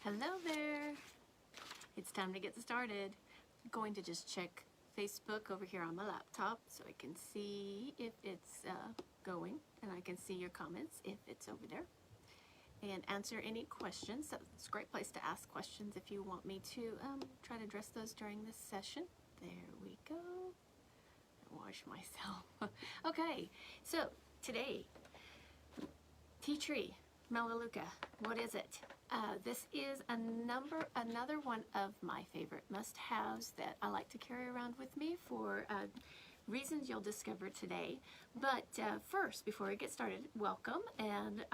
Hello there. It's time to get started. I'm going to just check Facebook over here on my laptop so I can see if it's going, and I can see your comments if it's over there, and answer any questions. So it's a great place to ask questions if you want me to try to address those during this session. There we go. Wash myself. Okay, so today, tea tree, Melaleuca. What is it? This is another one of my favorite must-haves that I like to carry around with me for reasons you'll discover today. But first, before we get started, welcome and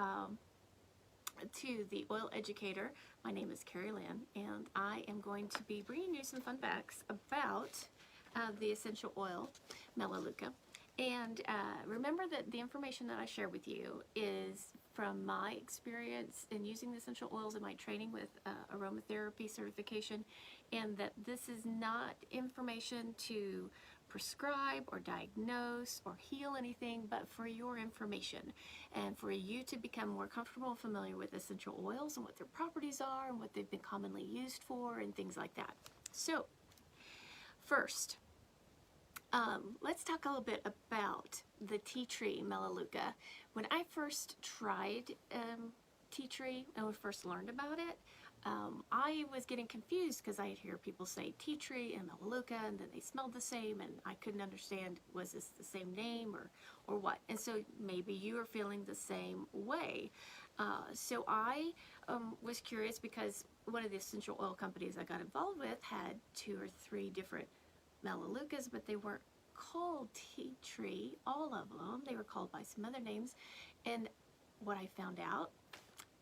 to the Oil Educator. My name is Carrie Lynn, and I am going to be bringing you some fun facts about the essential oil, Melaleuca. And remember that the information that I share with you is from my experience in using the essential oils in my training with aromatherapy certification, and that this is not information to prescribe or diagnose or heal anything, but for your information and for you to become more comfortable and familiar with essential oils and what their properties are and what they've been commonly used for and things like that. So first, let's talk a little bit about the tea tree Melaleuca. When I first tried tea tree and we first learned about it, I was getting confused because I'd hear people say tea tree and Melaleuca, and then they smelled the same, and I couldn't understand, was this the same name or what? And so maybe you are feeling the same way. So I was curious because one of the essential oil companies I got involved with had 2 or 3 different Melaleucas, but they weren't called tea tree, all of them. They were called by some other names. And what I found out,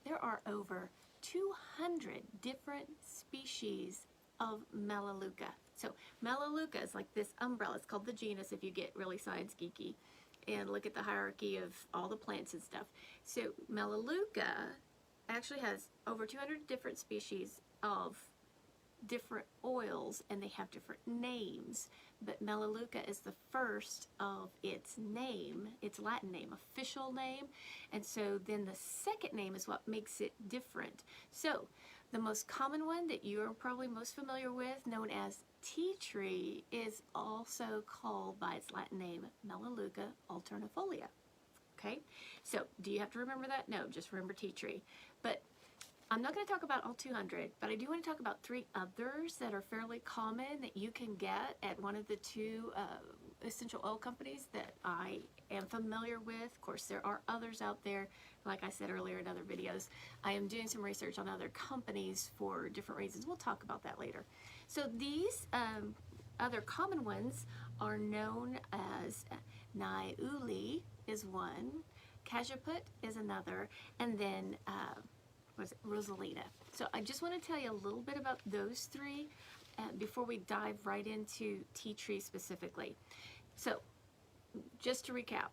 there are over 200 different species of Melaleuca. So Melaleuca is like this umbrella. It's called the genus if you get really science geeky and look at the hierarchy of all the plants and stuff. So Melaleuca actually has over 200 different species of different oils, and they have different names, but Melaleuca is the first of its name, its Latin name, official name, and so then the second name is what makes it different. So the most common one that you are probably most familiar with, known as tea tree, is also called by its Latin name Melaleuca alternifolia. Okay, so do you have to remember that? No, just remember tea tree. But I'm not going to talk about all 200, but I do want to talk about 3 others that are fairly common that you can get at one of the 2 essential oil companies that I am familiar with. Of course, there are others out there. Like I said earlier in other videos, I am doing some research on other companies for different reasons. We'll talk about that later. So these other common ones are known as Niuli is one, Cajeput is another, and then Rosalina. So I just want to tell you a little bit about those 3 before we dive right into tea tree specifically. So just to recap,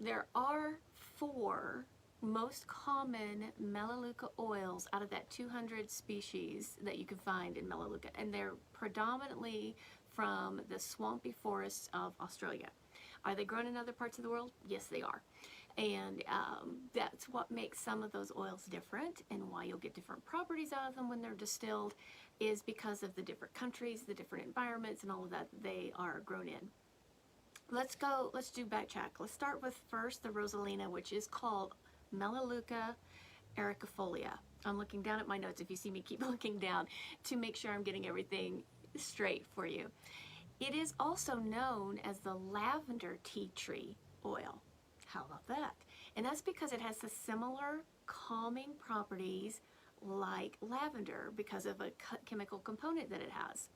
there are 4 most common Melaleuca oils out of that 200 species that you can find in Melaleuca, and they're predominantly from the swampy forests of Australia. Are they grown in other parts of the world? Yes, they are. And that's what makes some of those oils different, and why you'll get different properties out of them when they're distilled is because of the different countries, the different environments, and all of that they are grown in. Let's do backtrack. Let's start with first the Rosalina, which is called Melaleuca ericofolia. I'm looking down at my notes. If you see me, keep looking down to make sure I'm getting everything straight for you. It is also known as the lavender tea tree oil. How about that? And that's because it has the similar calming properties like lavender because of a chemical component that it has.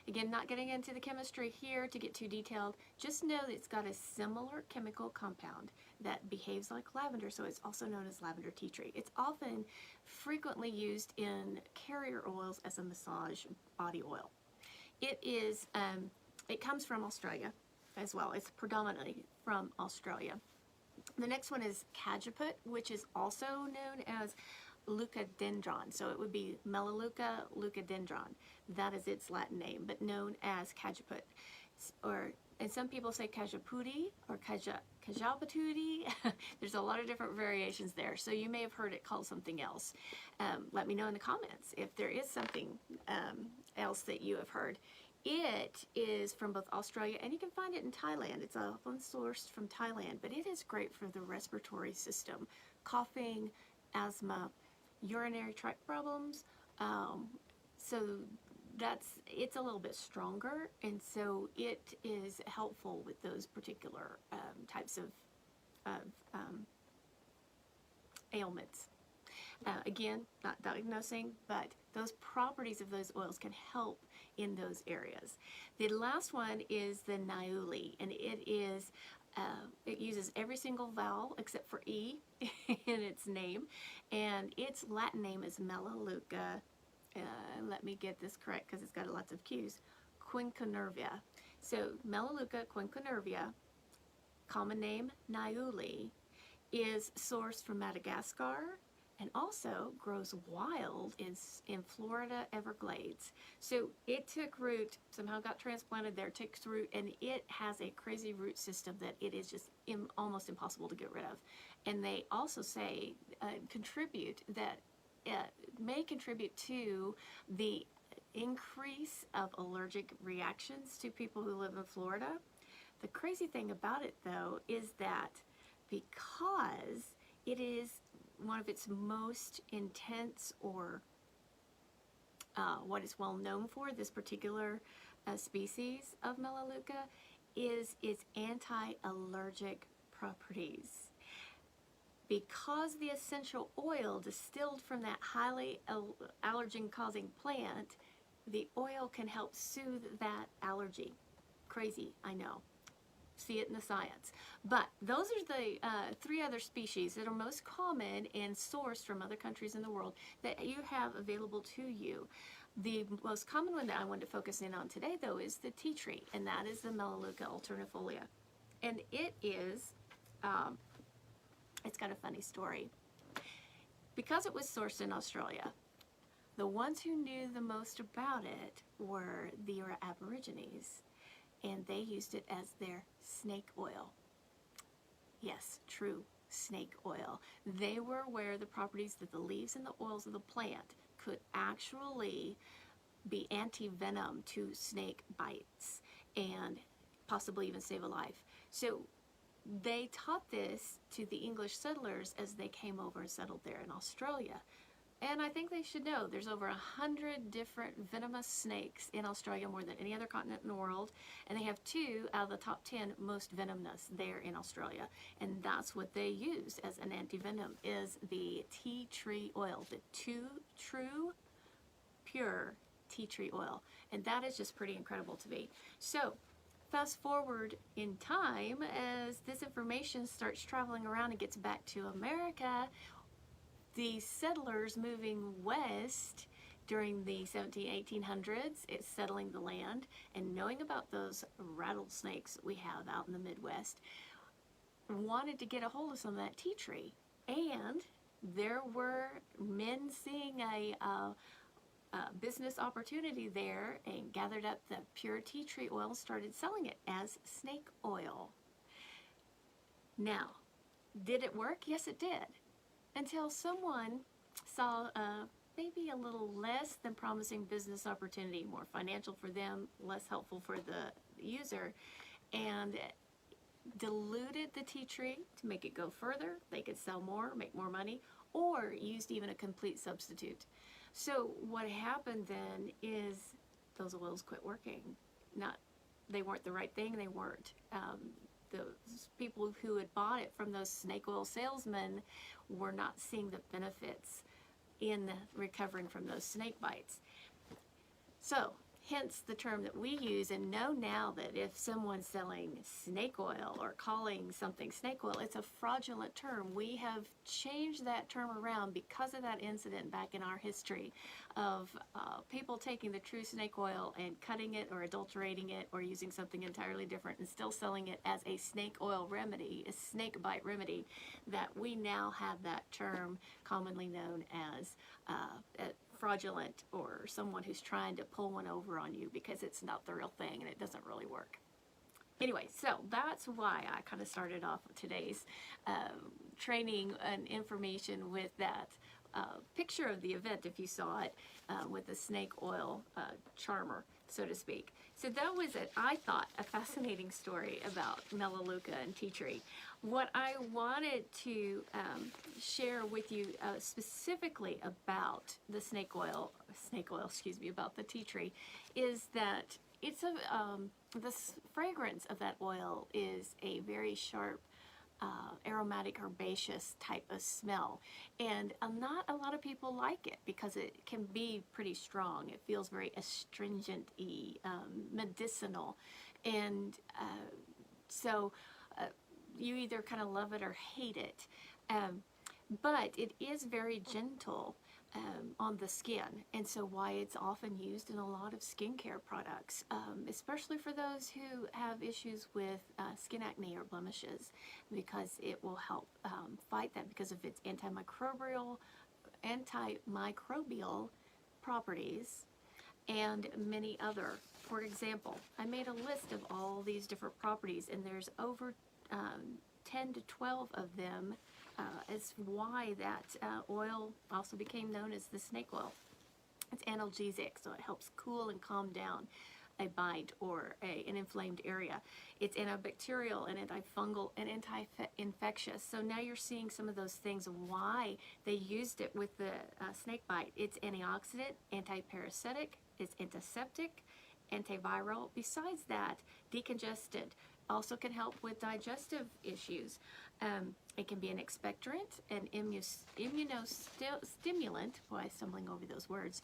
Again, not getting into the chemistry here to get too detailed, just know that it's got a similar chemical compound that behaves like lavender, so it's also known as lavender tea tree. It's often frequently used in carrier oils as a massage body oil. It is, it comes from Australia as well. It's predominantly from Australia. The next one is Cajeput, which is also known as leucadendron. So it would be Melaleuca leucadendron. That is its Latin name, but known as Cajeput. And some people say Kajapudi or Kajapatudi. There's a lot of different variations there, so you may have heard it called something else. Let me know in the comments if there is something else that you have heard. It is from both Australia, and you can find it in Thailand. It's often sourced from Thailand, but it is great for the respiratory system, coughing, asthma, urinary tract problems. So it's a little bit stronger, and so it is helpful with those particular types of ailments. Again, not diagnosing, but those properties of those oils can help in those areas. The last one is the Niuli, and it uses every single vowel except for E in its name, and its Latin name is Melaleuca. Let me get this correct because it's got lots of Q's. Quinquenervia. So Melaleuca quinquenervia, common name Niuli, is sourced from Madagascar and also grows wild in Florida Everglades. So it took root, somehow got transplanted there, takes root, and it has a crazy root system that it is just almost impossible to get rid of. And they also say may contribute to the increase of allergic reactions to people who live in Florida. The crazy thing about it, though, is that because it is one of its most intense, or what is well known for, this particular species of Melaleuca, is its anti-allergic properties. Because the essential oil distilled from that highly allergen-causing plant, the oil can help soothe that allergy. Crazy, I know. See it in the science. But those are the 3 other species that are most common and sourced from other countries in the world that you have available to you. The most common one that I wanted to focus in on today, though, is the tea tree, and that is the Melaleuca alternifolia. And it is, it's got a funny story. Because it was sourced in Australia, the ones who knew the most about it were the Aborigines, and they used it as their snake oil. Yes, true snake oil. They were aware of the properties that the leaves and the oils of the plant could actually be anti-venom to snake bites and possibly even save a life. So they taught this to the English settlers as they came over and settled there in Australia. And I think they should know there's over 100 different venomous snakes in Australia, more than any other continent in the world. And they have 2 out of the top 10 most venomous there in Australia. And that's what they use as an anti-venom, is the tea tree oil, the true, pure tea tree oil. And that is just pretty incredible to me. So fast forward in time, as this information starts traveling around and gets back to America, the settlers moving west during the 1800s, it's settling the land and knowing about those rattlesnakes that we have out in the Midwest, wanted to get a hold of some of that tea tree. And there were men seeing a business opportunity there and gathered up the pure tea tree oil and started selling it as snake oil. Now, did it work? Yes, it did. Until someone saw maybe a little less than promising business opportunity, more financial for them, less helpful for the user, and diluted the tea tree to make it go further. They could sell more, make more money, or used even a complete substitute. So what happened then is those oils quit working. They weren't the right thing. They weren't. Those people who had bought it from those snake oil salesmen were not seeing the benefits in recovering from those snake bites. So hence the term that we use, and know now that if someone's selling snake oil or calling something snake oil, it's a fraudulent term. We have changed that term around because of that incident back in our history of people taking the true snake oil and cutting it or adulterating it or using something entirely different and still selling it as a snake oil remedy, a snake bite remedy, that we now have that term commonly known as fraudulent, or someone who's trying to pull one over on you because it's not the real thing and it doesn't really work. Anyway, so that's why I kind of started off today's training and information with that picture of the event, if you saw it, with the snake oil charmer, so to speak. So that was, I thought, a fascinating story about Melaleuca and tea tree. What I wanted to share with you specifically about the about the tea tree, is that it's the fragrance of that oil is a very sharp, aromatic, herbaceous type of smell, and not a lot of people like it because it can be pretty strong. It feels very astringent-y, medicinal, and so you either kind of love it or hate it. But it is very gentle on the skin, and so why it's often used in a lot of skincare products, especially for those who have issues with skin acne or blemishes, because it will help fight that because of its antimicrobial properties and many other. For example, I made a list of all these different properties, and there's over 10 to 12 of them, as why that oil also became known as the snake oil. It's analgesic, so it helps cool and calm down a bite or an inflamed area. It's antibacterial and antifungal and anti-infectious. So now you're seeing some of those things of why they used it with the snake bite. It's antioxidant, antiparasitic, it's antiseptic, antiviral. Besides that, decongestant. Also can help with digestive issues. It can be an expectorant, an immunostimulant, boy, I'm stumbling over those words,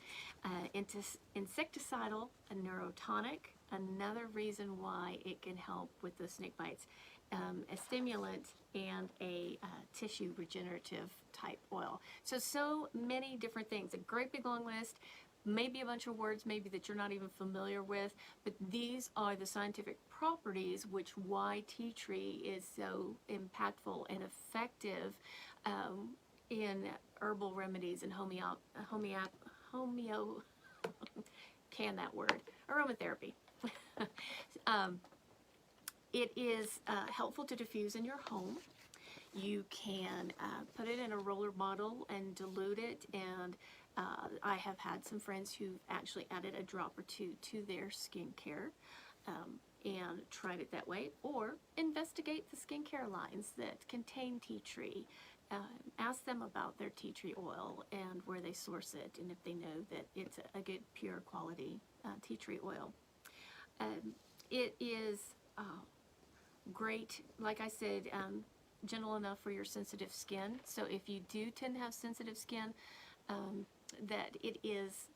insecticidal, a neurotonic, another reason why it can help with the snake bites, a stimulant, and a tissue regenerative type oil. So many different things, a great big long list. Maybe a bunch of words maybe that you're not even familiar with, but these are the scientific properties which why tea tree is so impactful and effective in herbal remedies and can that word, aromatherapy. It is helpful to diffuse in your home. You can put it in a roller bottle and dilute it, and I have had some friends who've actually added a drop or two to their skincare and tried it that way. Or investigate the skincare lines that contain tea tree. Ask them about their tea tree oil and where they source it, and if they know that it's a good, pure quality tea tree oil. It is great, like I said, gentle enough for your sensitive skin. So if you do tend to have sensitive skin, that it is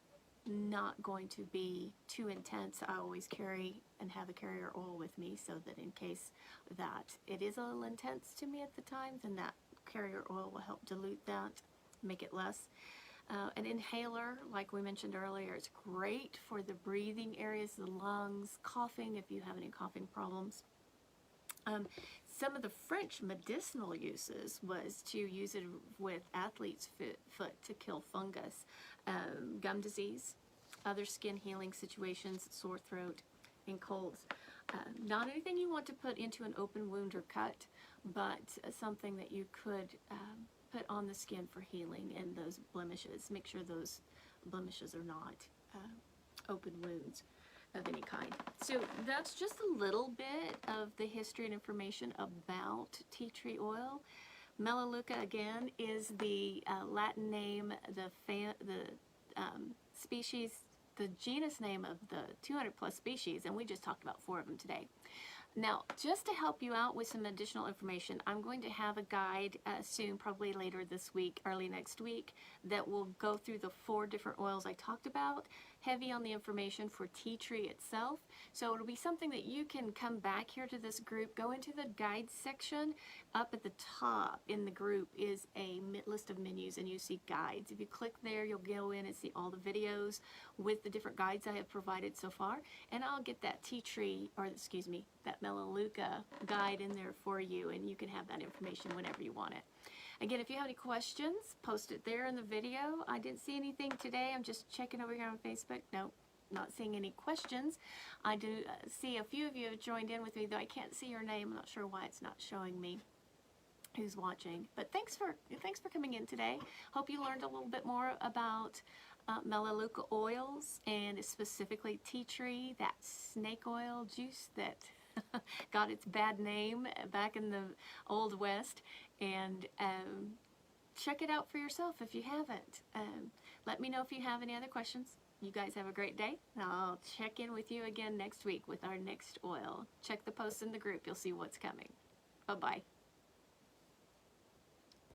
not going to be too intense. I always carry and have a carrier oil with me, so that in case that it is a little intense to me at the time, then that carrier oil will help dilute that, make it less. An inhaler, like we mentioned earlier, it's great for the breathing areas, the lungs, coughing, if you have any coughing problems. Some of the French medicinal uses was to use it with athlete's foot to kill fungus, gum disease, other skin healing situations, sore throat, and colds. Not anything you want to put into an open wound or cut, but something that you could put on the skin for healing and those blemishes. Make sure those blemishes are not open wounds of any kind. So that's just a little bit of the history and information about tea tree oil. Melaleuca, again, is the Latin name, the species, the genus name of the 200 plus species, and we just talked about 4 of them today. Now, just to help you out with some additional information, I'm going to have a guide soon, probably later this week, early next week, that will go through the 4 different oils I talked about, heavy on the information for tea tree itself. So it'll be something that you can come back here to this group, go into the guides section. Up at the top in the group is a list of menus, and you see guides. If you click there, you'll go in and see all the videos with the different guides I have provided so far, and I'll get that tea tree, or excuse me, that Melaleuca guide in there for you, and you can have that information whenever you want it. Again, if you have any questions, post it there in the video. I didn't see anything today. I'm just checking over here on Facebook. Nope, not seeing any questions. I do see a few of you have joined in with me, though I can't see your name. I'm not sure why it's not showing me who's watching. But thanks for coming in today. Hope you learned a little bit more about Melaleuca oils, and specifically tea tree, that snake oil juice that got its bad name back in the Old West. And check it out for yourself if you haven't. Let me know if you have any other questions. You guys have a great day, and I'll check in with you again next week with our next oil. Check the posts in the group. You'll see what's coming. Bye-bye.